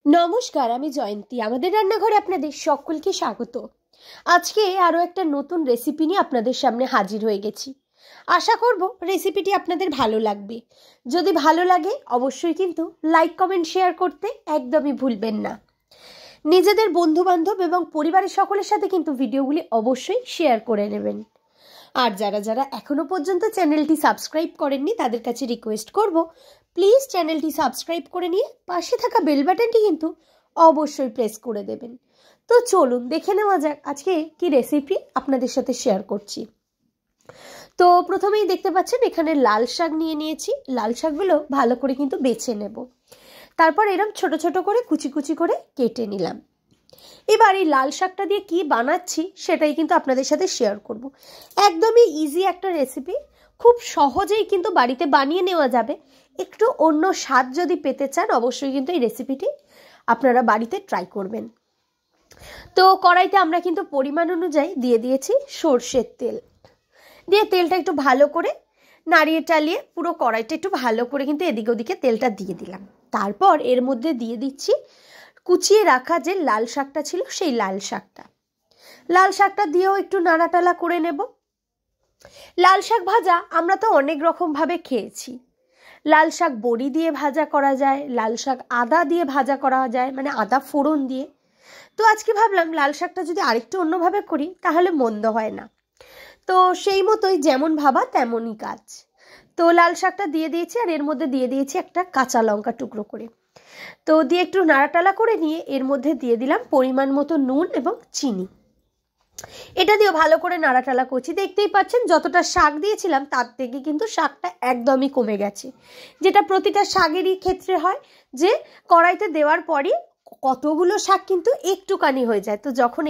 নমস্কার, আমি জয়ন্তী। আমাদের রান্নাঘরে আপনাদের সকলকে স্বাগত। আজকে আরও একটা নতুন রেসিপি নিয়ে আপনাদের সামনে হাজির হয়ে গেছি। আশা করব রেসিপিটি আপনাদের ভালো লাগবে। যদি ভালো লাগে অবশ্যই কিন্তু লাইক, কমেন্ট, শেয়ার করতে একদমই ভুলবেন না। নিজেদের বন্ধুবান্ধব এবং পরিবারের সকলের সাথে কিন্তু ভিডিওগুলি অবশ্যই শেয়ার করে নেবেন। আর যারা যারা এখনও পর্যন্ত চ্যানেলটি সাবস্ক্রাইব করেননি তাদের কাছে রিকোয়েস্ট করব, প্লিজ চ্যানেলটি সাবস্ক্রাইব করে নিয়ে পাশে থাকা বেল বাটনটি কিন্তু অবশ্যই প্রেস করে দেবেন। তো চলুন দেখে নেওয়া যাক আজকে কি রেসিপি আপনাদের সাথে শেয়ার করছি। তো প্রথমেই দেখতে পাচ্ছেন এখানে লাল শাক নিয়ে নিয়েছি। লাল শাকগুলো ভালো করে কিন্তু বেছে নেব। তারপর এরকম ছোট ছোট করে কুচি কুচি করে কেটে নিলাম। এবার এই লাল শাকটা দিয়ে কি বানাচ্ছি সেটাই কিন্তু আপনাদের সাথে শেয়ার করব। একদমই ইজি একটা রেসিপি, খুব সহজেই কিন্তু বাড়িতে বানিয়ে নেওয়া যাবে। একটু অন্য স্বাদ যদি পেতে চান অবশ্যই কিন্তু এই রেসিপিটি আপনারা বাড়িতে ট্রাই করবেন। তো কড়াইতে আমরা কিন্তু পরিমাণ অনুযায়ী দিয়ে দিয়েছি সর্ষের তেল। দিয়ে তেলটা একটু ভালো করে নাড়িয়ে টালিয়ে পুরো কড়াইটা একটু ভালো করে কিন্তু এদিকে ওদিকে তেলটা দিয়ে দিলাম। তারপর এর মধ্যে দিয়ে দিচ্ছি কুচিয়ে রাখা যে লাল শাকটা ছিল সেই লাল শাকটা দিয়েও একটু নাড়াটালা করে নেব। লাল শাক ভাজা আমরা তো অনেক রকমভাবে খেয়েছি। লাল শাক বড়ি দিয়ে ভাজা করা যায়, লাল শাক আদা দিয়ে ভাজা করা যায়, মানে আদা ফোড়ন দিয়ে। তো আজকে ভাবলাম লাল শাকটা যদি আরেকটু অন্যভাবে করি তাহলে মন্দ হয় না। তো সেই মতোই যেমন ভাবা তেমনই কাজ। তো লাল শাকটা দিয়ে দিয়েছি আর এর মধ্যে দিয়ে দিয়েছি একটা কাঁচা লঙ্কা টুকরো করে। তো দিয়ে একটু নাড়াটালা করে নিয়ে এর মধ্যে দিয়ে দিলাম পরিমাণ মতো নুন এবং চিনি। এটা দিয়েও ভালো করে নাড়াটালা করছি। দেখতেই পাচ্ছেন যতটা শাক দিয়েছিলাম তার থেকে কিন্তু শাকটা একদমই কমে গেছে, যেটা প্রতিটা শাকেরই ক্ষেত্রে হয় যে কড়াইতে দেওয়ার পরই কতগুলো শাক কিন্তু একটুখানি হয়ে যায়। তো যখন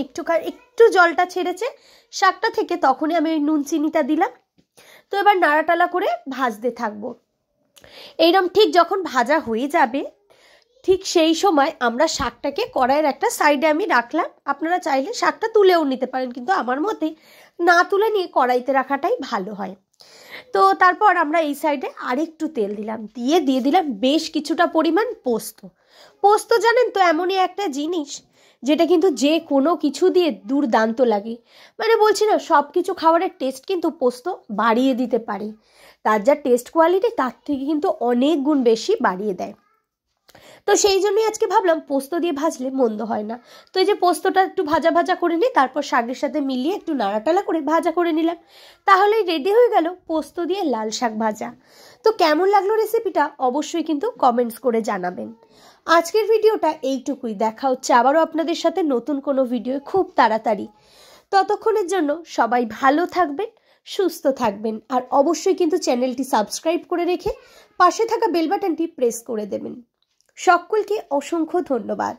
একটু জলটা ছেড়েছে শাকটা থেকে তখনই আমি ওই নুন চিনিটা দিলাম। তো এবার নাড়াটালা করে ভাজতে থাকবো। এইরকম ঠিক যখন ভাজা হয়ে যাবে ঠিক সেই সময় আমরা শাকটাকে কড়াইয়ের একটা সাইডে আমি রাখলাম। আপনারা চাইলে শাকটা তুলেও নিতে পারেন, কিন্তু আমার মতে না তুলে নিয়ে কড়াইতে রাখাটাই ভালো হয়। তো তারপর আমরা এই সাইডে আরেকটু তেল দিলাম, দিয়ে দিলাম বেশ কিছুটা পরিমাণ পোস্ত জানেন তো এমনই একটা জিনিস যেটা কিন্তু যে কোনো কিছু দিয়ে দুর্দান্ত লাগে। মানে বলছি না, সব কিছু খাবারের টেস্ট কিন্তু পোস্ত বাড়িয়ে দিতে পারে। তার যা টেস্ট কোয়ালিটি তার থেকে কিন্তু অনেক গুণ বেশি বাড়িয়ে দেয়। তো সেই জন্যই আজকে ভাবলাম পোস্ত দিয়ে ভাজলে মন্দ হয় না। তো এই যে পোস্তটা একটু ভাজা ভাজা করে নিই, তারপর শাকের সাথে মিলিয়ে একটু নাড়াটালা করে ভাজা করে নিলাম। তাহলেই রেডি হয়ে গেল পোস্ত দিয়ে লাল শাক ভাজা। তো কেমন লাগলো রেসিপিটা অবশ্যই কিন্তু কমেন্টস করে জানাবেন। আজকের ভিডিওটা এইটুকুই। দেখা হচ্ছে আবারও আপনাদের সাথে নতুন কোনো ভিডিও খুব তাড়াতাড়ি। ততক্ষণের জন্য সবাই ভালো থাকবেন, সুস্থ থাকবেন, আর অবশ্যই কিন্তু চ্যানেলটি সাবস্ক্রাইব করে রেখে পাশে থাকা বেল বাটনটি প্রেস করে দেবেন। সকলকে অসংখ্য ধন্যবাদ।